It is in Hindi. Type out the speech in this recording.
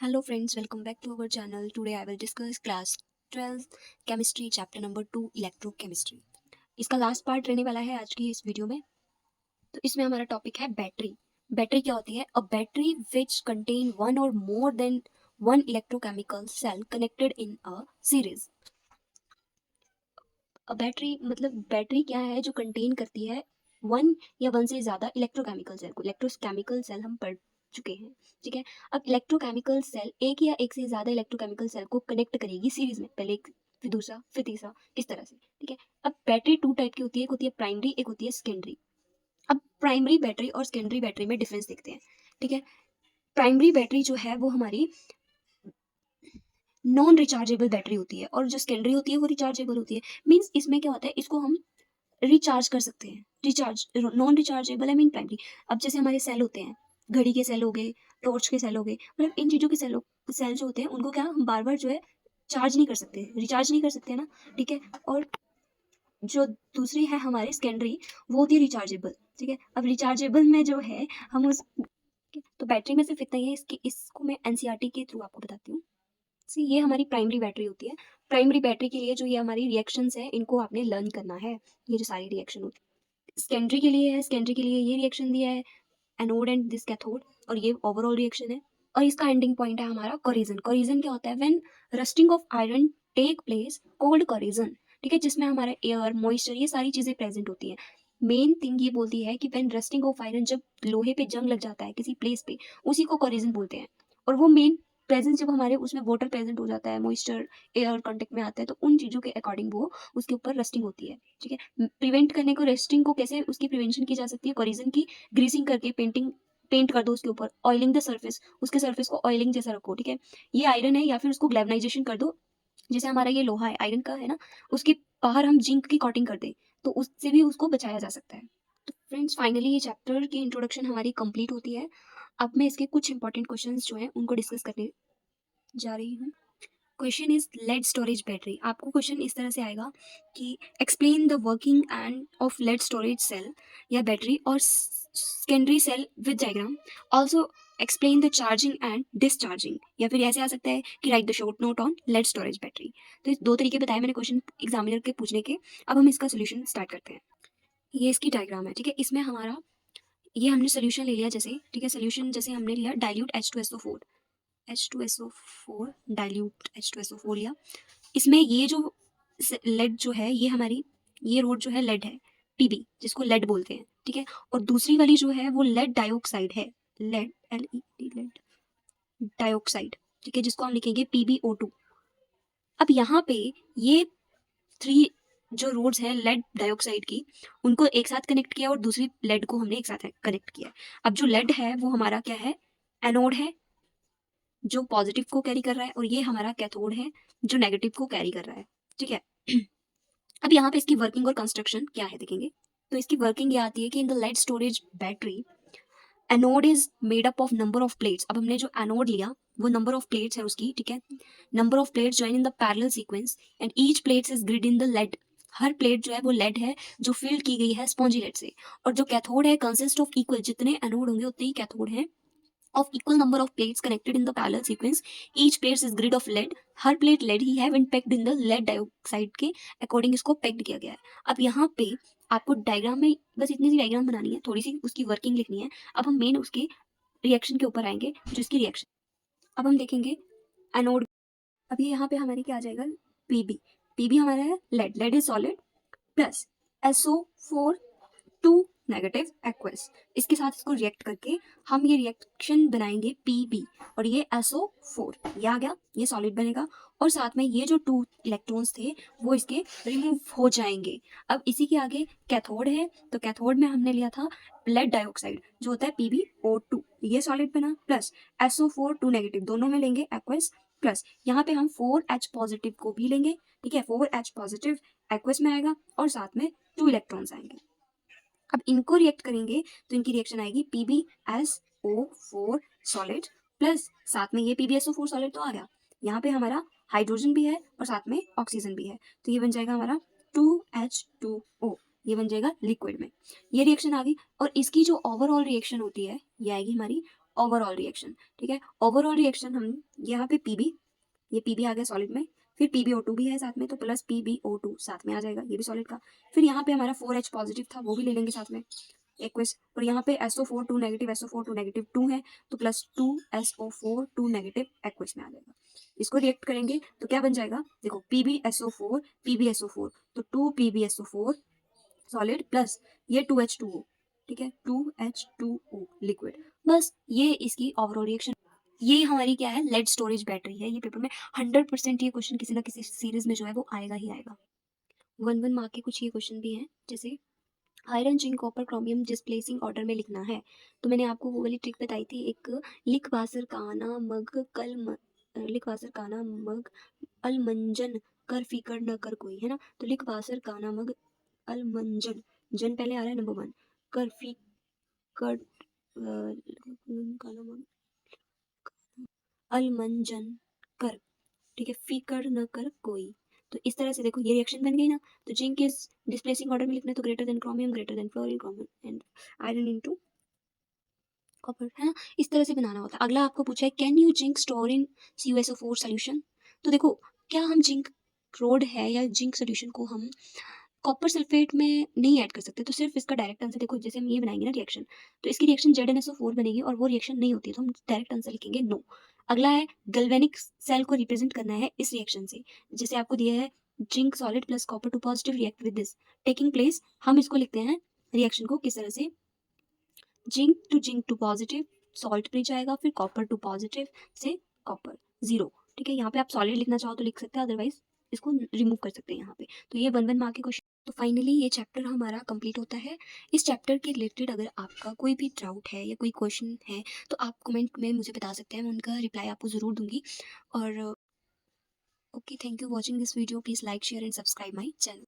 Hello friends, welcome back to our channel. Today I will discuss class 12 chemistry chapter number 2 electrochemistry. इसका लास्ट पार्ट रहने वाला है आज की इस वीडियो में। तो इसमें हमारा टॉपिक है बैटरी। बैटरी क्या होती है? A battery which contain one or more than one electrochemical cell connected in a series. Battery मतलब बैटरी क्या है? जो कंटेन करती है वन या वन से ज्यादा इलेक्ट्रोकेमिकल सेल को। इलेक्ट्रोकेमिकल सेल हम पढ़ चुके हैं, ठीक है। अब इलेक्ट्रोकेमिकल सेल एक या एक से ज्यादा इलेक्ट्रोकेमिकल सेल को कनेक्ट करेगी सीरीज में, पहले एक फिर दूसरा फिर तीसरा, इस तरह से, ठीक है। अब बैटरी टू टाइप की होती है, एक होती है प्राइमरी, एक होती है सेकेंडरी। अब प्राइमरी बैटरी और सेकेंडरी बैटरी में डिफरेंस देखते हैं, ठीक है। प्राइमरी बैटरी जो है वो हमारी नॉन रिचार्जेबल बैटरी होती है और जो सेकेंडरी होती है वो रिचार्जेबल होती है। मीन्स इसमें क्या होता है, इसको हम रिचार्ज कर सकते हैं। रिचार्ज नॉन रिचार्जेबल है मीन प्राइमरी। अब जैसे हमारे सेल होते हैं, घड़ी के सेल हो गए, टॉर्च के सेल हो गए, मतलब इन चीज़ों के सेल जो होते हैं उनको क्या हम बार बार जो है चार्ज नहीं कर सकते, रिचार्ज नहीं कर सकते ना, ठीक है। और जो दूसरी है हमारे सेकेंडरी, वो होती है रिचार्जेबल, ठीक है। अब रिचार्जेबल में जो है हम उस, तो बैटरी में सिर्फ इतना ही है। इसको मैं एनसीईआरटी के थ्रू आपको बताती हूँ। ये हमारी प्राइमरी बैटरी होती है। प्राइमरी बैटरी के लिए जो ये हमारी रिएक्शंस है इनको आपने लर्न करना है, ये जो सारी रिएक्शन होती है। सेकेंडरी के लिए है, सेकेंडरी के लिए ये रिएक्शन दिया है, एनोड एंड दिस कैथोड, और ये ओवरऑल रिएक्शन है। और इसका एंडिंग पॉइंट है हमारा कोरिजन। कोरिजन क्या होता है? When rusting of iron take place called corrosion, ठीक है, जिसमें हमारा एयर मॉइस्चर ये सारी चीजें प्रेजेंट होती हैं। मेन थिंग ये बोलती है कि व्हेन रस्टिंग ऑफ आयरन, जब लोहे पे जंग लग जाता है किसी प्लेस पे, उसी को कोरिजन बोलते हैं। और वो मेन प्रेजेंस जब हमारे उसमें वाटर प्रेजेंट हो जाता है, मॉइस्चर एयर कांटेक्ट में आता है, तो उन चीजों के अकॉर्डिंग वो उसके ऊपर रस्टिंग होती है, ठीक है। प्रिवेंट करने को, रस्टिंग को कैसे उसकी प्रिवेंशन की जा सकती है? कोरिजन की ग्रीसिंग करके, पेंट कर दो उसके ऊपर, ऑयलिंग द सर्फेस, उसके सर्फेस को ऑयलिंग जैसा रखो, ठीक है। ये आयरन है, या फिर उसको ग्लेवनाइजेशन कर दो। जैसे हमारा ये लोहा है, आयरन का है ना, उसके बाहर हम जिंक की कोटिंग कर दें तो उससे भी उसको बचाया जा सकता है। तो फ्रेंड्स, फाइनली ये चैप्टर की इंट्रोडक्शन हमारी कंप्लीट होती है। अब मैं इसके कुछ इंपॉर्टेंट क्वेश्चंस जो हैं उनको डिस्कस करने जा रही हूँ। Question is lead storage battery. आपको क्वेश्चन इस तरह से आएगा कि explain the working and of lead storage cell या बैटरी और secondary cell with diagram. Also explain the charging and discharging. या फिर ऐसे आ सकता है कि write the short note on lead storage battery. तो इस दो तरीके बताए मैंने क्वेश्चन एग्जामिनर के पूछने के। अब हम इसका सोल्यूशन स्टार्ट करते हैं। ये इसकी डायग्राम है, ठीक है। इसमें हमारा ये हमने सोल्यूशन ले लिया, जैसे, ठीक है, सोल्यूशन जैसे हमने लिया dilute H2SO4, H2SO4 dilute H2SO4 लिया। इसमें ये जो लेड जो है, ये हमारी ये रोड जो है लेड है, पीबी, जिसको लेड बोलते हैं, ठीक है। और दूसरी वाली जो है वो लेड डाइऑक्साइड है, लेड LED लेड डाइऑक्साइड, ठीक है, जिसको हम लिखेंगे PbO2। अब यहाँ पे ये थ्री जो रोड्स हैं लेड डाइऑक्साइड की, उनको एक साथ कनेक्ट किया और दूसरी लेड को हमने एक साथ कनेक्ट किया। अब जो लेड है वो हमारा क्या है? एनोड है, जो पॉजिटिव को कैरी कर रहा है, और ये हमारा कैथोड है जो नेगेटिव को कैरी कर रहा है, ठीक है। अब यहाँ पे इसकी वर्किंग और कंस्ट्रक्शन क्या है देखेंगे। तो इसकी वर्किंग ये आती है कि in the lead storage battery anode is made up of number of plates. अब हमने जो एनोड लिया वो नंबर ऑफ प्लेट्स है उसकी, ठीक है। Number of plates join in the parallel sequence and each plates is grid in the lead. हर प्लेट जो है वो लेड है, जो फिल्ड की गई है स्पॉन्जी लेड से। और जो कैथोड है कंसिस्ट ऑफ इक्वल, जितने एनोड होंगे उतने ही कैथोड हैं, of equal number of plates connected in the parallel sequence. Each plate is grid of lead. हर प्लेट लेड ही है when pegged in the lead dioxide के अकॉर्डिंग इसको पेग्ड किया गया है। अब यहाँ पे आपको डायग्राम में बस इतनी सी डायग्राम बनानी है, थोड़ी सी उसकी वर्किंग लिखनी है। अब हम मेन उसके रिएक्शन के ऊपर आएंगे, जो इसकी रिएक्शन। अब हम देखेंगे एनोड। अब ये यहाँ पे हमारी क्या आ जाएगा? पीबी। पीबी हमारा है lead, lead is solid, plus SO4 two negative aqueous. इसके साथ इसको रिएक्ट करके हम ये रिएक्शन बनाएंगे PB, और ये SO4 ये आ गया, ये सॉलिड बनेगा। और साथ में ये जो 2 इलेक्ट्रॉन्स थे वो इसके रिमूव हो जाएंगे। अब इसी के आगे कैथोड है, तो कैथोड में हमने लिया था लेड डाइऑक्साइड जो होता है PbO2, ये सॉलिड बना, प्लस SO4 2 नेगेटिव, दोनों में लेंगे एक्वस, प्लस यहाँ पे हम 4H पॉजिटिव को भी लेंगे, ठीक है। 4H पॉजिटिव एक्वस में आएगा और साथ में 2 इलेक्ट्रॉन्स आएंगे। अब इनको रिएक्ट करेंगे तो इनकी रिएक्शन आएगी PbSO4 सॉलिड, प्लस साथ में ये PbSO4 सॉलिड तो आ गया, यहाँ पे हमारा हाइड्रोजन भी है और साथ में ऑक्सीजन भी है, तो ये बन जाएगा हमारा 2H2O, ये बन जाएगा लिक्विड में। ये रिएक्शन आ गई। और इसकी जो ओवरऑल रिएक्शन होती है ये आएगी हमारी ओवरऑल रिएक्शन, ठीक है। ओवरऑल रिएक्शन हम यहाँ पे पीबी, ये पीबी आ गया सॉलिड में, फिर PbO2 भी है साथ में तो प्लस PbO2 साथ में आ जाएगा, ये भी सॉलिड का। फिर यहाँ पे हमारा 4H पॉजिटिव था वो भी ले लेंगे साथ में एक्वस, और यहाँ पे SO4 2 नेगेटिव, SO4 2 नेगेटिव 2 है तो प्लस 2SO4 2 नेगेटिव एक्वस में आ जाएगा। इसको रिएक्ट करेंगे तो क्या बन जाएगा, देखो PbSO4 PbSO4 तो 2PbSO4 सॉलिड प्लस ये 2H2O, ठीक है, 2H2O लिक्विड। बस ये इसकी ओवरऑल रिएक्शन। ये हमारी क्या है, लेड स्टोरेज बैटरी है। ये पेपर में 100% ये क्वेश्चन किसी ना किसी सीरीज में जो है वो आएगा ही आएगा। 1 मार्क के कुछ ये क्वेश्चन भी हैं, जैसे iron zinc copper chromium displacing order में लिखना है। तो मैंने आपको वो वाली ट्रिक बताई थी, एक लिख वासर काना मग लिख वासर काना मग अलमंजन कर फीकर न कर कोई, है ना। तो लिख वासर काना मग अलमंजन, जन पहले आ रहा है नंबर 1, कर फीकर काना मग अलमंजन कर, ठीक है, फीकर न कर कोई। तो इस तरह से देखो ये रिएक्शन बन गई ना। तो जिंक इज डिस्प्लेसिंग ऑर्डर में लिखना है तो greater than chromium greater than fluorine chromium and iron into copper, है ना। इस तरह से बनाना होता है। अगला आपको पूछा है can you zinc store in CuSO4 solution. तो देखो क्या हम जिंक क्लोराइड है या जिंक सोल्यूशन को हम कॉपर सल्फेट में नहीं ऐड कर सकते। तो सिर्फ इसका डायरेक्ट आंसर देखो, जैसे हम ये बनाएंगे ना रिएक्शन, तो इसकी रिएक्शन ZnSO4 बनेगी और वो रिएक्शन नहीं होती है तो हम डायरेक्ट आंसर लिखेंगे नो। अगला है गैल्वेनिक सेल को रिप्रेजेंट करना है इस रिएक्शन से, जैसे आपको दिया है zinc solid plus copper two positive react with this taking place. हम इसको लिखते हैं रिएक्शन को किस तरह से, zinc two positive salt bridge आएगा, फिर कॉपर टू पॉजिटिव से कॉपर 0, ठीक है। यहाँ पे आप सॉलिड लिखना चाहो तो लिख सकते हैं, अदरवाइज इसको रिमूव कर सकते हैं यहाँ पे। तो ये 1 मार्क के क्वेश्चन। तो फाइनली ये चैप्टर हमारा कंप्लीट होता है। इस चैप्टर के रिलेटेड अगर आपका कोई भी डाउट है या कोई क्वेश्चन है तो आप कमेंट में मुझे बता सकते हैं, मैं उनका रिप्लाई आपको ज़रूर दूंगी। और okay, thank you watching this video, please like share and subscribe my channel.